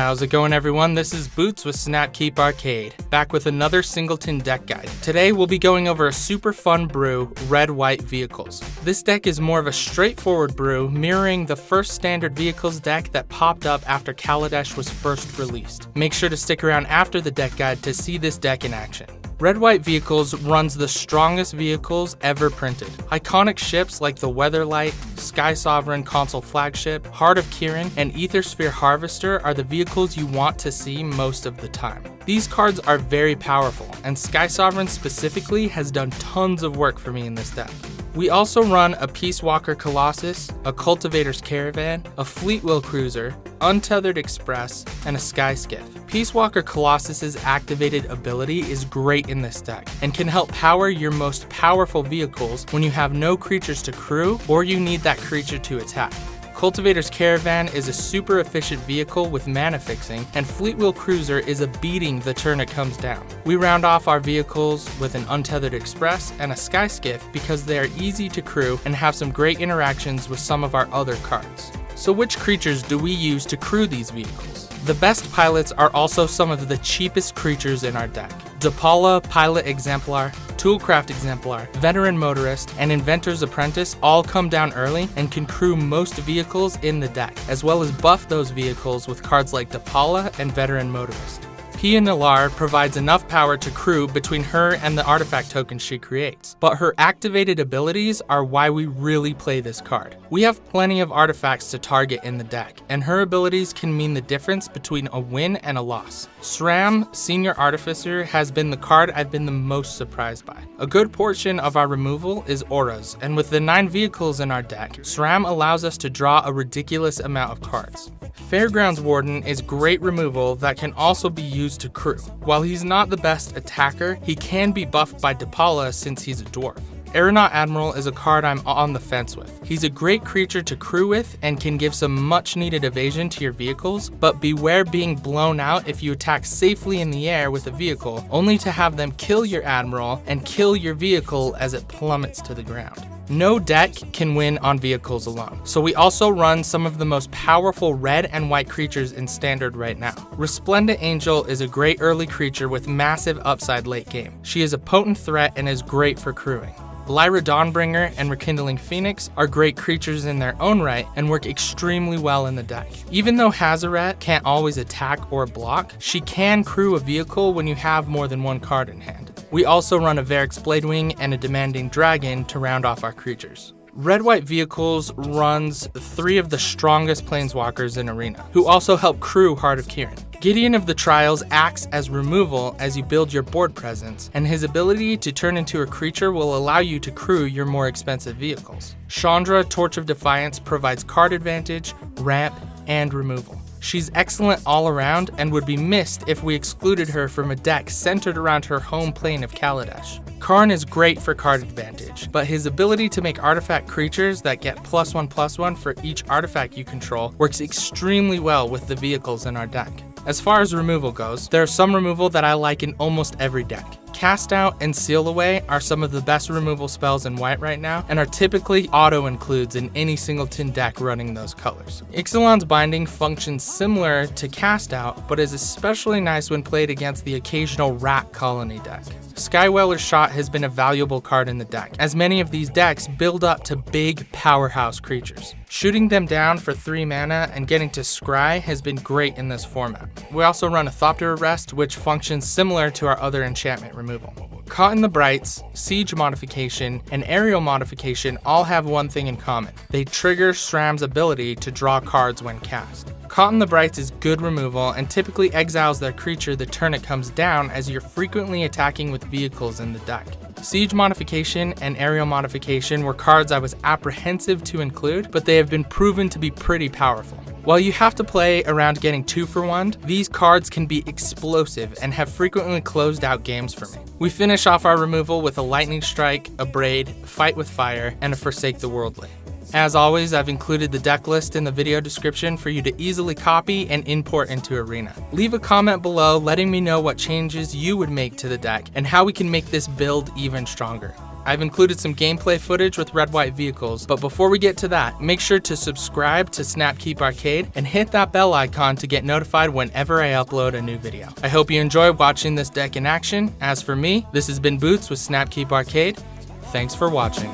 How's it going, everyone? This is Boots with Snapkeep Arcade, back with another Singleton deck guide. Today we'll be going over a super fun brew, red-white vehicles. This deck is more of a straightforward brew, mirroring the first standard vehicles deck that popped up after Kaladesh was first released. Make sure to stick around after the deck guide to see this deck in action. Red-White Vehicles runs the strongest vehicles ever printed. Iconic ships like the Weatherlight, Skysovereign Consul Flagship, Heart of Kiran, and Aethersphere Harvester are the vehicles you want to see most of the time. These cards are very powerful, and Skysovereign specifically has done tons of work for me in this deck. We also run a Peacewalker Colossus, a Cultivator's Caravan, a Fleetwheel Cruiser, Untethered Express, and a Sky Skiff. Peacewalker Colossus's activated ability is great in this deck, and can help power your most powerful vehicles when you have no creatures to crew or you need that creature to attack. Cultivator's Caravan is a super efficient vehicle with mana fixing, and Fleetwheel Cruiser is a beating the turn it comes down. We round off our vehicles with an Untethered Express and a Sky Skiff because they are easy to crew and have some great interactions with some of our other cards. So which creatures do we use to crew these vehicles? The best pilots are also some of the cheapest creatures in our deck. Depala, Pilot Exemplar, Toolcraft Exemplar, Veteran Motorist, and Inventor's Apprentice all come down early and can crew most vehicles in the deck, as well as buff those vehicles with cards like Depala and Veteran Motorist. Pia Nalar provides enough power to crew between her and the artifact tokens she creates, but her activated abilities are why we really play this card. We have plenty of artifacts to target in the deck, and her abilities can mean the difference between a win and a loss. Sram, Senior Artificer, has been the card I've been the most surprised by. A good portion of our removal is auras, and with the 9 vehicles in our deck, Sram allows us to draw a ridiculous amount of cards. Fairgrounds Warden is great removal that can also be used to crew. While he's not the best attacker, he can be buffed by Depala since he's a dwarf. Aeronaut Admiral is a card I'm on the fence with. He's a great creature to crew with and can give some much needed evasion to your vehicles, but beware being blown out if you attack safely in the air with a vehicle, only to have them kill your Admiral and kill your vehicle as it plummets to the ground. No deck can win on vehicles alone, so we also run some of the most powerful red and white creatures in Standard right now. Resplendent Angel is a great early creature with massive upside late game. She is a potent threat and is great for crewing. Lyra Dawnbringer and Rekindling Phoenix are great creatures in their own right and work extremely well in the deck. Even though Hazaret can't always attack or block, she can crew a vehicle when you have more than one card in hand. We also run a Varric's Bladewing and a Demanding Dragon to round off our creatures. Red-White Vehicles runs 3 of the strongest Planeswalkers in Arena, who also help crew Heart of Kiran. Gideon of the Trials acts as removal as you build your board presence, and his ability to turn into a creature will allow you to crew your more expensive vehicles. Chandra, Torch of Defiance, provides card advantage, ramp, and removal. She's excellent all around and would be missed if we excluded her from a deck centered around her home plane of Kaladesh. Karn is great for card advantage, but his ability to make artifact creatures that get +1/+1 for each artifact you control works extremely well with the vehicles in our deck. As far as removal goes, there are some removal that I like in almost every deck. Cast Out and Seal Away are some of the best removal spells in white right now, and are typically auto-includes in any Singleton deck running those colors. Ixalan's Binding functions similar to Cast Out, but is especially nice when played against the occasional Rat Colony deck. Skyweller's Shot has been a valuable card in the deck, as many of these decks build up to big powerhouse creatures. Shooting them down for 3 mana and getting to scry has been great in this format. We also run a Thopter Arrest, which functions similar to our other enchantment removal. Caught in the Brights, Siege Modification, and Aerial Modification all have one thing in common. They trigger Sram's ability to draw cards when cast. Caught in the Brights is good removal and typically exiles their creature the turn it comes down, as you're frequently attacking with vehicles in the deck. Siege Modification and Aerial Modification were cards I was apprehensive to include, but they have been proven to be pretty powerful. While you have to play around getting 2 for 1, these cards can be explosive and have frequently closed out games for me. We finish off our removal with a Lightning Strike, a Braid, Fight with Fire, and a Forsake the Worldly. As always, I've included the deck list in the video description for you to easily copy and import into Arena. Leave a comment below letting me know what changes you would make to the deck and how we can make this build even stronger. I've included some gameplay footage with red-white vehicles, but before we get to that, make sure to subscribe to Snapkeep Arcade and hit that bell icon to get notified whenever I upload a new video. I hope you enjoy watching this deck in action. As for me, this has been Boots with Snapkeep Arcade. Thanks for watching.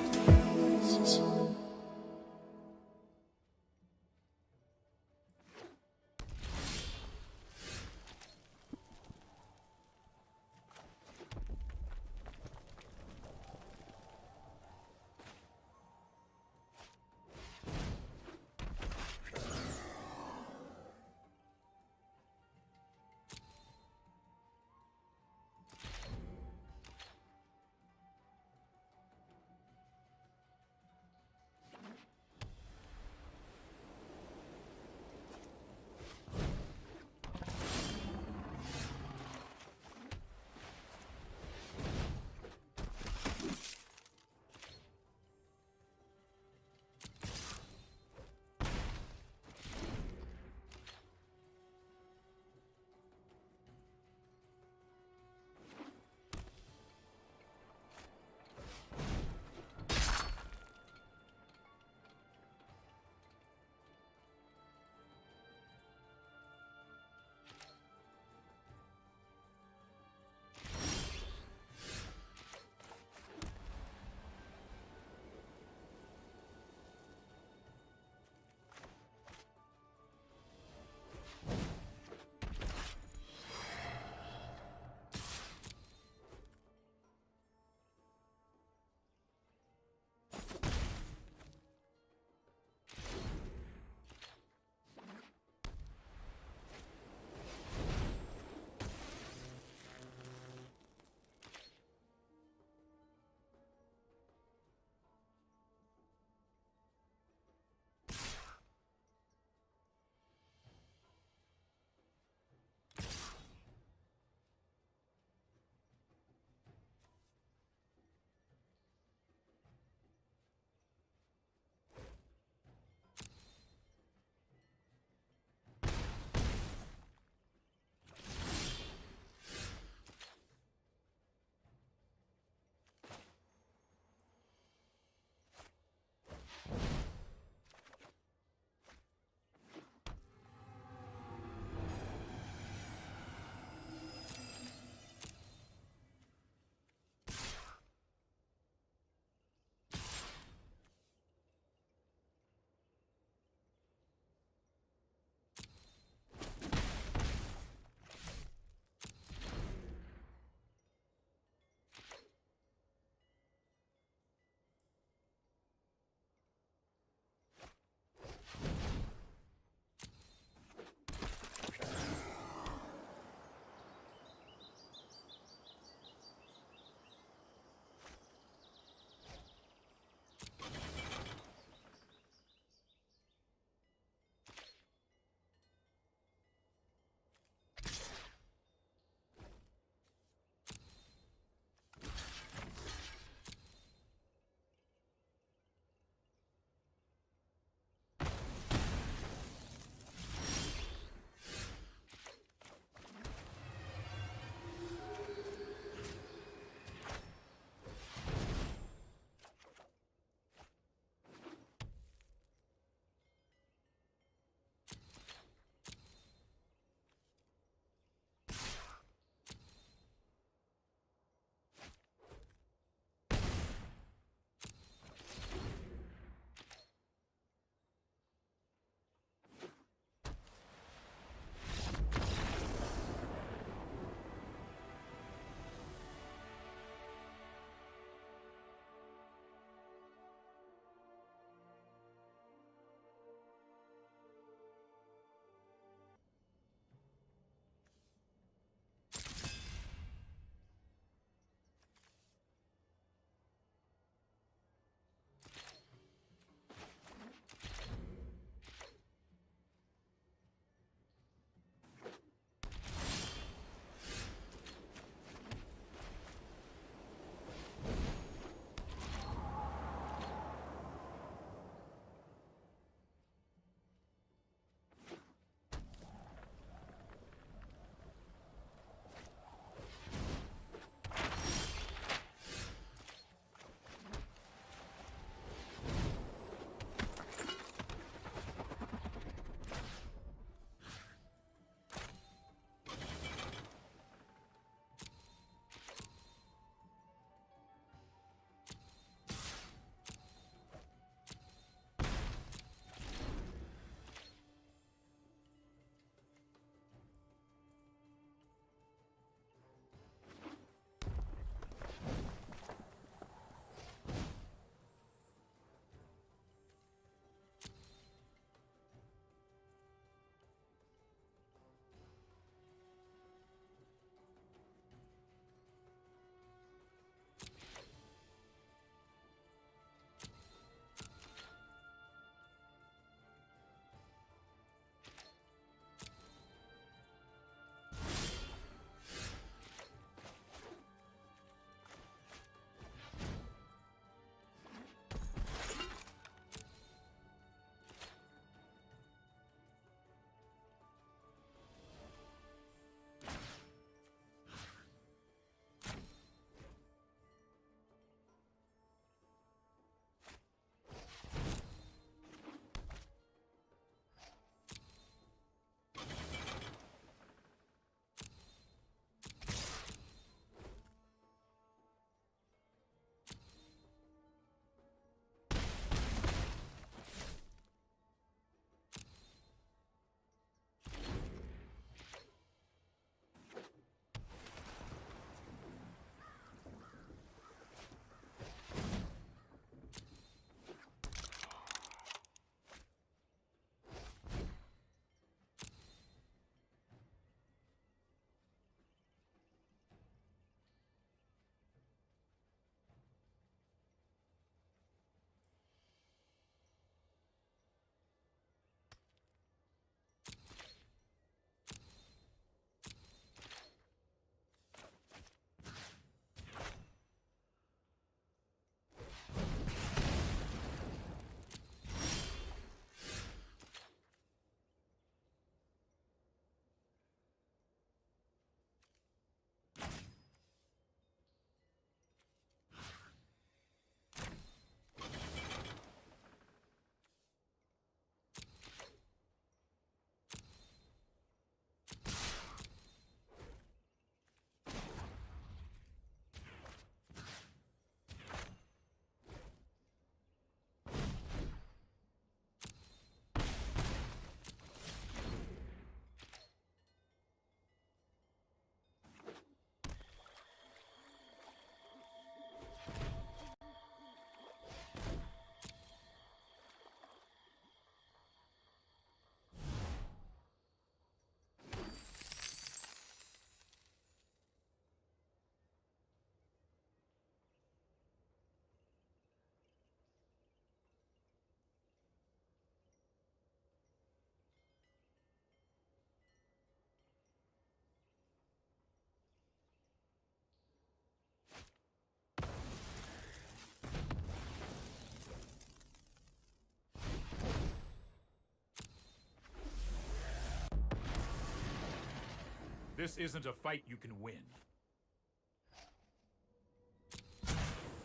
This isn't a fight you can win.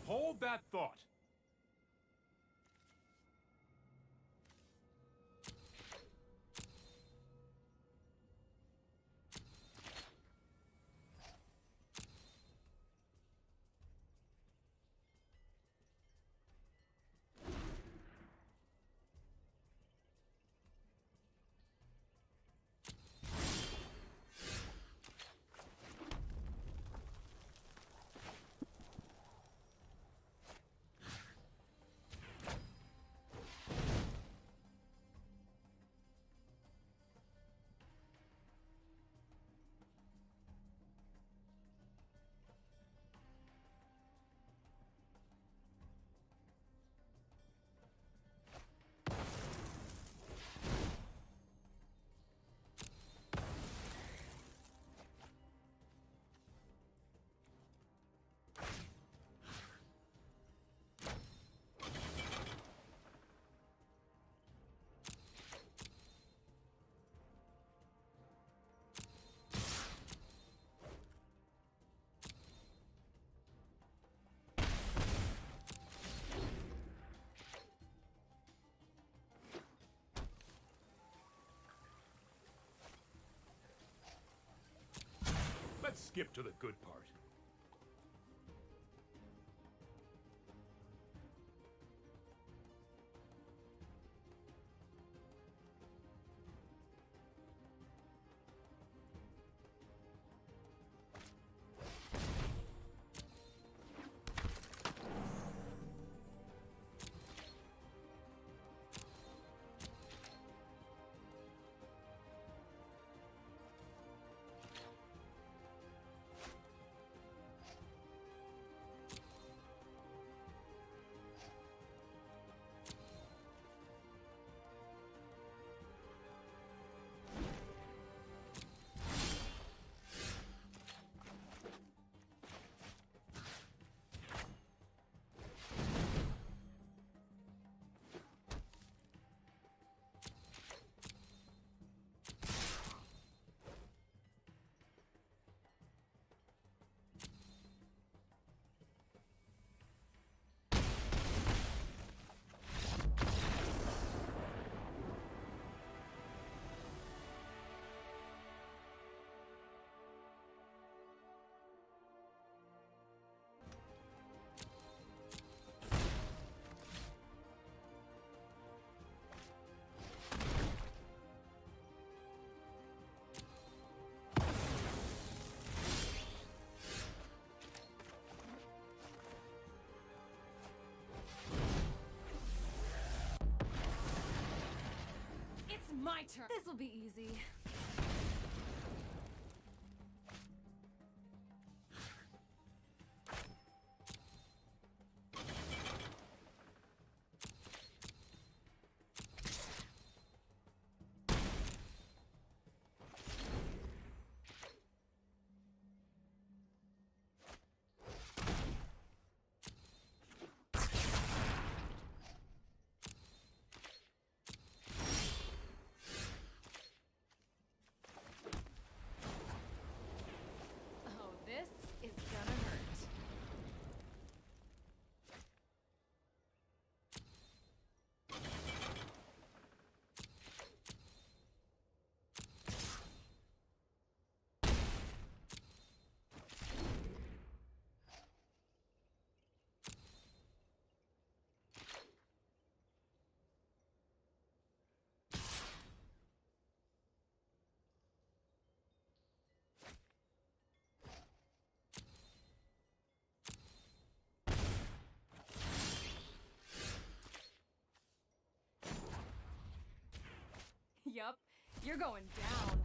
Hold that thought. Let's skip to the good part. My turn. This'll be easy. This is gonna hurt. Yup, you're going down.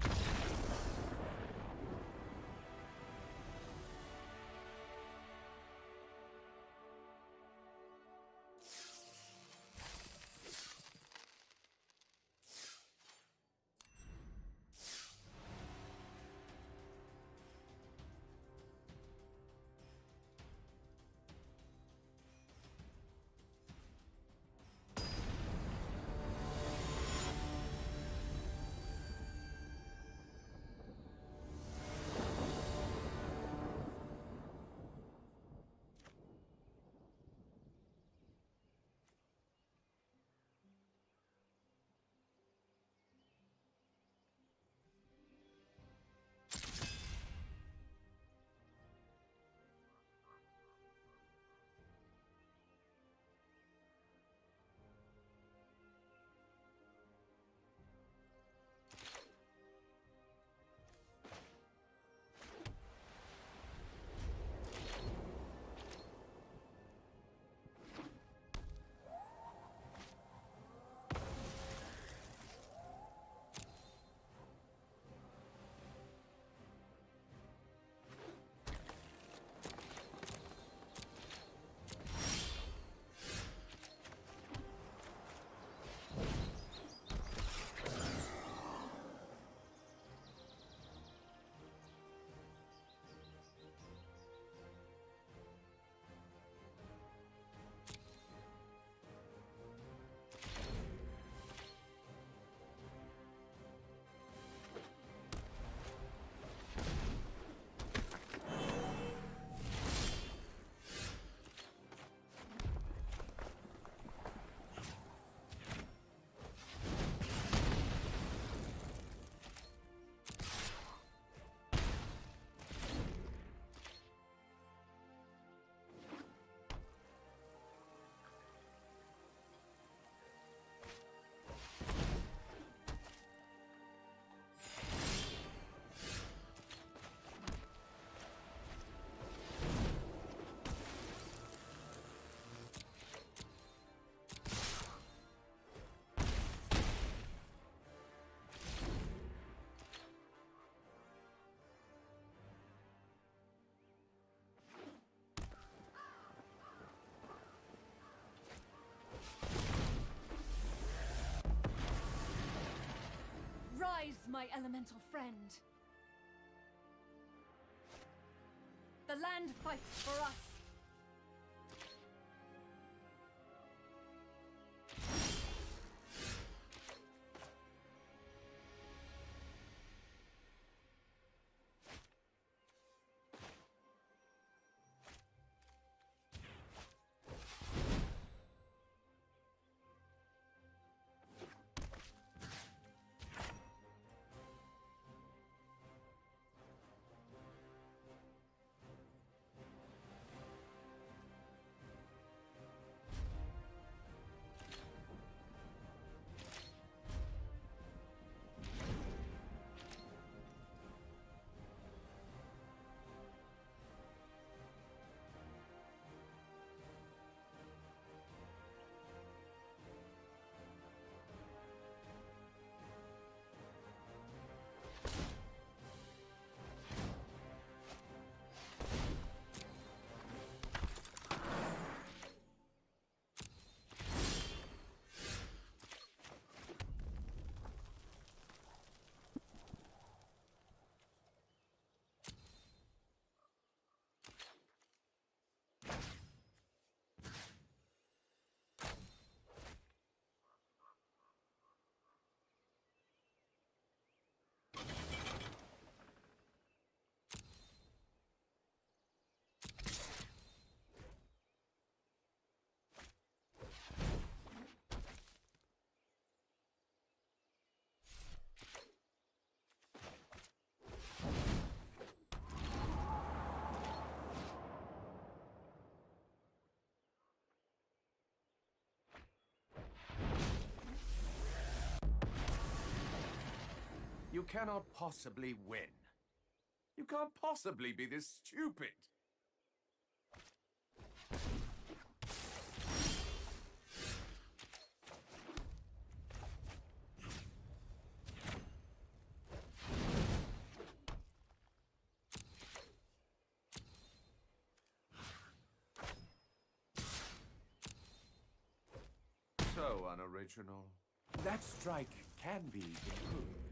my elemental friend. The land fights for us. You cannot possibly win. You can't possibly be this stupid. So unoriginal. That strike can be improved.